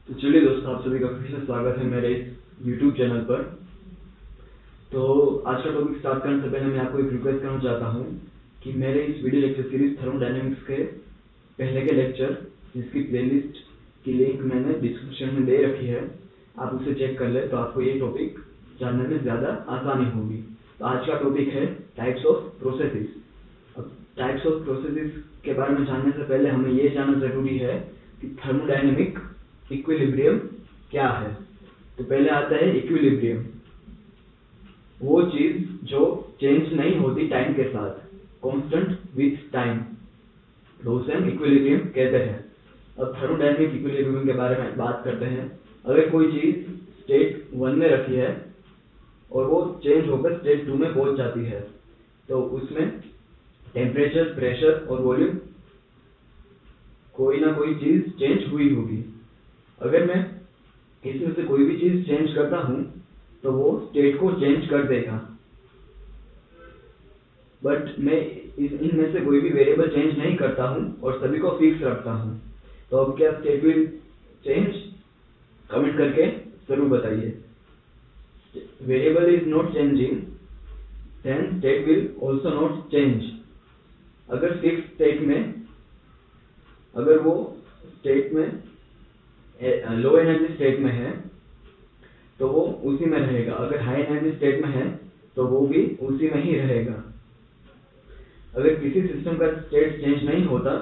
तो चलिए दोस्तों, आप सभी का फिर से स्वागत है मेरे इस YouTube चैनल पर। तो आज का टॉपिक स्टार्ट करने से पहले मैं आपको एक रिक्वेस्ट करना चाहता हूँ कि मेरे इस वीडियो लेक्चर सीरीज थर्मोडायनेमिक्स के पहले के लेक्चर, जिसकी प्लेलिस्ट की लिंक मैंने डिस्क्रिप्शन में दे रखी है, आप उसे चेक कर ले तो आपको ये टॉपिक जानने में ज़्यादा आसानी होगी। तो आज का टॉपिक है टाइप्स ऑफ प्रोसेसेस। अब टाइप्स ऑफ प्रोसेसेस के बारे में जानने से पहले हमें ये जानना ज़रूरी है कि थर्मोडायनेमिक इक्विलिब्रियम क्या है। तो पहले आता है इक्विलिब्रियम, वो चीज जो चेंज नहीं होती टाइम के साथ, कांस्टेंट विथ टाइम, तो उसे हम इक्विलिब्रियम कहते हैं। अब थर्मोडायनेमिक इक्विलिब्रियम के बारे में बात करते हैं। अगर कोई चीज स्टेट 1 में रखी है और वो चेंज होकर स्टेट 2 में पहुंच जाती है, तो उसमें टेम्परेचर, प्रेशर और वॉल्यूम कोई ना कोई चीज चेंज हुई होगी। अगर मैं इसमें से कोई भी चीज चेंज करता हूं तो वो स्टेट को चेंज कर देगा, बट मैं इनमें से कोई भी वेरिएबल चेंज नहीं करता हूं और सभी को फिक्स रखता हूं। तो अब क्या स्टेट विल चेंज? कमेंट करके जरूर बताइए। Variable is not changing, then state will also not change. अगर फिक्स स्टेट में, अगर वो स्टेट में लो एनर्जी स्टेट में है तो वो उसी में रहेगा, अगर हाई एनर्जी स्टेट में है तो वो भी उसी में ही रहेगा। अगर किसी सिस्टम का स्टेट चेंज नहीं होता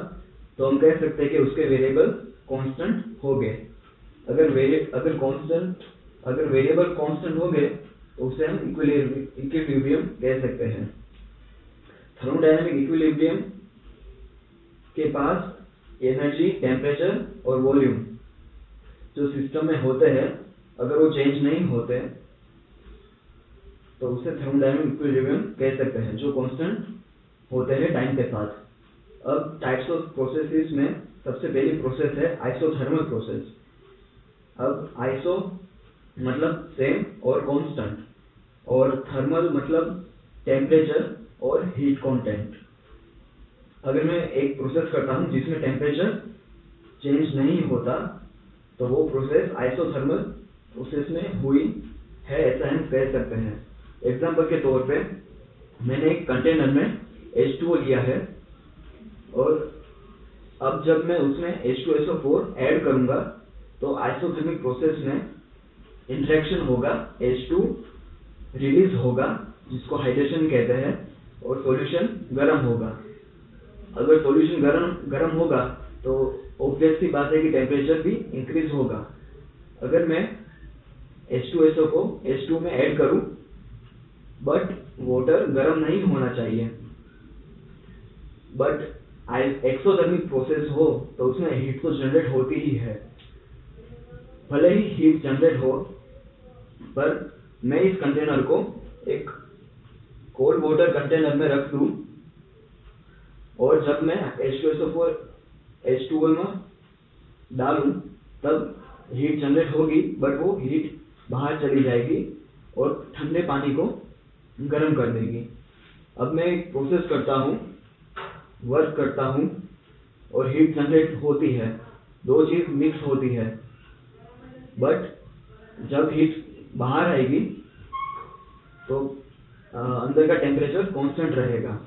तो हम कह सकते हैं कि उसके वेरिएबल कांस्टेंट हो गए। अगर वेरिएबल कांस्टेंट हो गए तो उसे हम इक्विलिब्रियम कह सकते हैं। थर्मोडायनेमिक इक्विलिब्रियम के पास एनर्जी, टेम्परेचर और वॉल्यूम जो सिस्टम में होते हैं, अगर वो चेंज नहीं होते तो उसे थर्मोडायनेमिक इक्विलिब्रियम कह सकते हैं, जो कांस्टेंट होते हैं टाइम के साथ। अब टाइप्स ऑफ प्रोसेसेस में सबसे पहली प्रोसेस है आइसोथर्मल प्रोसेस। अब आइसो मतलब सेम और कांस्टेंट, और थर्मल मतलब टेम्परेचर और हीट कंटेंट। अगर मैं एक प्रोसेस करता हूं जिसमें टेम्परेचर चेंज नहीं होता तो वो प्रोसेस आइसोथर्मल प्रोसेस में हुई है, ऐसा हम कह सकते हैं। एग्जांपल के तौर पे मैंने एक कंटेनर में H2O लिया है और अब जब मैं उसमें H2SO4 ऐड करूंगा तो आइसोथर्मिक प्रोसेस में इंटरेक्शन होगा, H2 रिलीज होगा जिसको हाइड्रेशन कहते हैं, और सॉल्यूशन गर्म होगा। अगर सॉल्यूशन गर्म होगा तो ऑब्वियस सी बात है कि टेम्परेचर भी इंक्रीज होगा। अगर मैं H2SO को H2 में ऐड करूं, बट वाटर गर्म नहीं होना चाहिए, बट एक्सोथर्मिक प्रोसेस हो तो उसमें हीट तो जनरेट होती ही है। भले ही हीट जनरेट हो, पर मैं इस कंटेनर को एक कोल्ड वाटर कंटेनर में रख दूं और जब मैं H2SO4 H2O में डालूं तब हीट जनरेट होगी, बट वो हीट बाहर चली जाएगी और ठंडे पानी को गर्म कर देगी। अब मैं एक प्रोसेस करता हूँ, वर्क करता हूँ और हीट जनरेट होती है, दो चीज मिक्स होती है, बट जब हीट बाहर आएगी तो अंदर का टेम्परेचर कांस्टेंट रहेगा।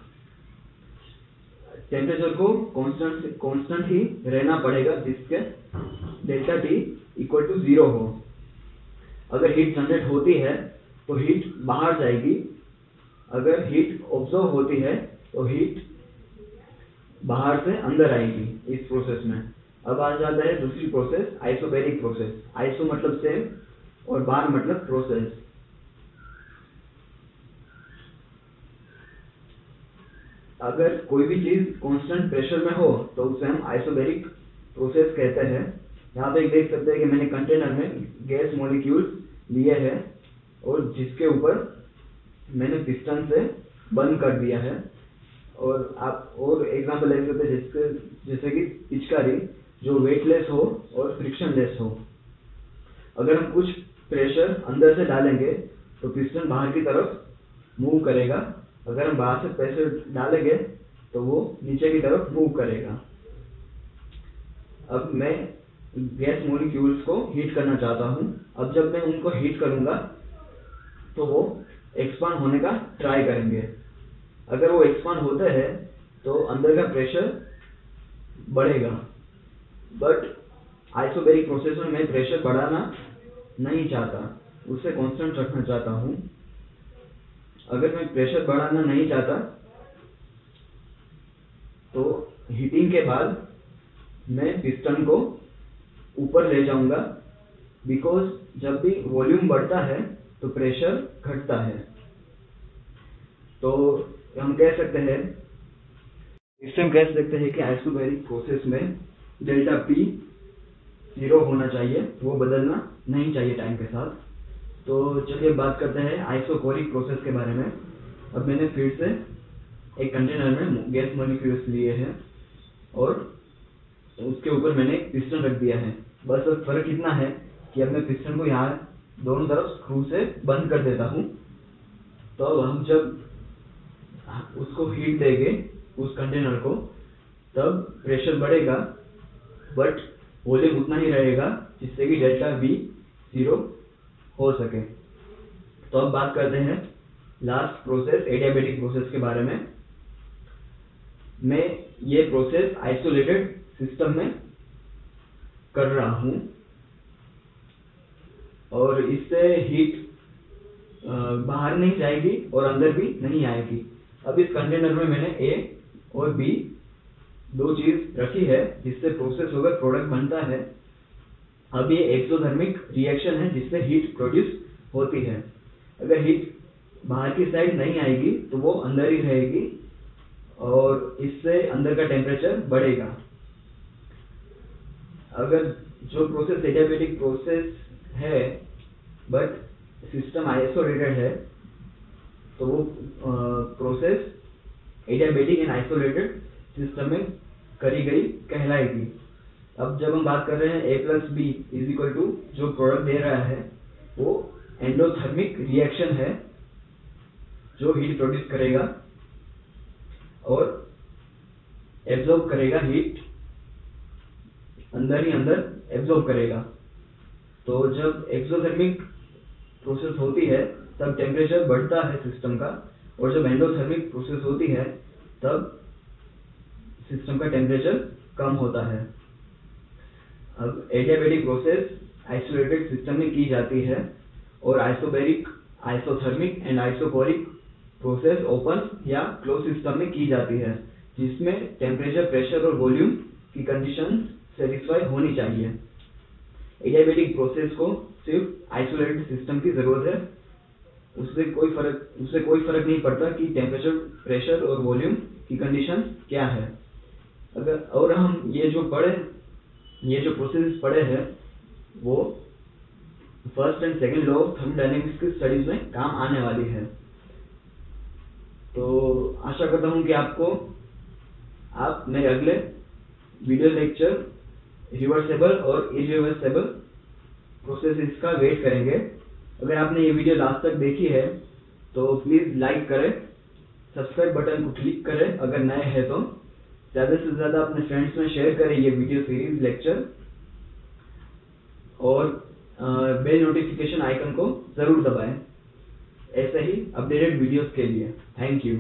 टेम्परेचर को कांस्टेंट ही रहना पड़ेगा जिसके डेल्टा T इक्वल टू 0 हो। अगर हीट जनरेट होती है तो हीट बाहर जाएगी, अगर हीट ऑब्जर्व होती है तो हीट बाहर से अंदर आएगी इस प्रोसेस में। अब आ जाता है दूसरी प्रोसेस, आइसोबैरिक प्रोसेस। आइसो मतलब सेम और बार मतलब प्रोसेस। अगर कोई भी चीज कांस्टेंट प्रेशर में हो तो उसे हम आइसोबैरिक प्रोसेस कहते हैं। यहाँ पे देख सकते हैं कि मैंने कंटेनर में गैस मॉलिक्यूल लिए हैं और जिसके ऊपर मैंने पिस्टन से बंद कर दिया है, और आप और एग्जांपल ले सकते हैं जैसे कि पिचकारी जो वेटलेस हो और फ्रिक्शनलेस हो। अगर हम कुछ प्रेशर अंदर से डालेंगे तो पिस्टन बाहर की तरफ मूव करेगा, अगर हम बाहर से प्रेशर डालेंगे तो वो नीचे की तरफ मूव करेगा। अब मैं गैस मॉलिक्यूल्स को हीट करना चाहता हूँ। अब जब मैं उनको हीट करूँगा तो वो एक्सपांड होने का ट्राई करेंगे। अगर वो एक्सपांड होते हैं तो अंदर का प्रेशर बढ़ेगा, बट आइसोबैरिक प्रोसेस में मैं प्रेशर बढ़ाना नहीं चाहता, उसे कांस्टेंट रखना चाहता हूँ। अगर मैं प्रेशर बढ़ाना नहीं चाहता तो हीटिंग के बाद मैं पिस्टन को ऊपर ले जाऊंगा, बिकॉज जब भी वॉल्यूम बढ़ता है तो प्रेशर घटता है। तो हम कह सकते हैं, इससे हम कह सकते हैं कि आइसोबैरिक प्रोसेस में डेल्टा पी 0 होना चाहिए, वो बदलना नहीं चाहिए टाइम के साथ। तो चलिए बात करते हैं आइसोकोरिक प्रोसेस के बारे में। अब मैंने फिर से एक कंटेनर में गैस मॉलिक्यूल्स लिए हैं और उसके ऊपर मैंने एक पिस्टन रख दिया है। बस अब फर्क इतना है कि अब मैं पिस्टन को यहाँ दोनों तरफ स्क्रू से बंद कर देता हूँ। तो अब हम जब उसको हीट देंगे उस कंटेनर को, तब प्रेशर बढ़ेगा, बट वॉल्यूम उतना ही रहेगा जिससे कि डेल्टा V 0 हो सके। तो अब बात करते हैं लास्ट प्रोसेस, एडियाबैटिक प्रोसेस के बारे में। मैं ये प्रोसेस आइसोलेटेड सिस्टम में कर रहा हूँ और इससे हीट बाहर नहीं जाएगी और अंदर भी नहीं आएगी। अब इस कंटेनर में मैंने A और B दो चीज रखी है जिससे प्रोसेस होकर प्रोडक्ट बनता है। अब ये एक्सोथर्मिक रिएक्शन है जिससे हीट प्रोड्यूस होती है। अगर हीट बाहर की साइड नहीं आएगी तो वो अंदर ही रहेगी और इससे अंदर का टेम्परेचर बढ़ेगा। अगर जो प्रोसेस एडियाबैटिक प्रोसेस है बट सिस्टम आइसोलेटेड है तो वो process adiabatic and isolated system में करी गई कहलाएगी। अब जब हम बात कर रहे हैं A+B = जो प्रोडक्ट दे रहा है वो एंडोथर्मिक रिएक्शन है जो हीट प्रोड्यूस करेगा और एब्जॉर्ब करेगा, हीट अंदर ही अंदर एब्जॉर्ब करेगा। तो जब एक्सोथर्मिक प्रोसेस होती है तब टेम्परेचर बढ़ता है सिस्टम का, और जब एंडोथर्मिक प्रोसेस होती है तब सिस्टम का टेम्परेचर कम होता है। अब एडियाबैटिक प्रोसेस आइसोलेटेड सिस्टम में की जाती है और isobaric, isothermic and isochoric process open या क्लोज सिस्टम में की जाती है, जिसमें टेम्परेचर, प्रेशर और वॉल्यूम की कंडीशन सेटिस्फाई होनी चाहिए। एडियाबैटिक प्रोसेस को सिर्फ आइसोलेटेड सिस्टम की जरूरत है, उससे कोई फर्क नहीं पड़ता कि टेम्परेचर, प्रेशर और वॉल्यूम की कंडीशन क्या है। अगर और हम ये जो प्रोसेस पढ़े हैं वो first and second law of thermodynamics की स्टडीज में काम आने वाली है। तो आशा करता हूँ कि आप मेरे अगले वीडियो लेक्चर रिवर्सेबल और इरिवर्सेबल प्रोसेसेस का वेट करेंगे। अगर आपने ये वीडियो लास्ट तक देखी है तो प्लीज़ लाइक करें, सब्सक्राइब बटन को क्लिक करें अगर नए हैं तो, ज़्यादा से ज़्यादा अपने फ्रेंड्स में शेयर करें ये वीडियो सीरीज लेक्चर, और बेल नोटिफिकेशन आइकन को ज़रूर दबाएं ऐसे ही अपडेटेड वीडियोस के लिए। Thank you.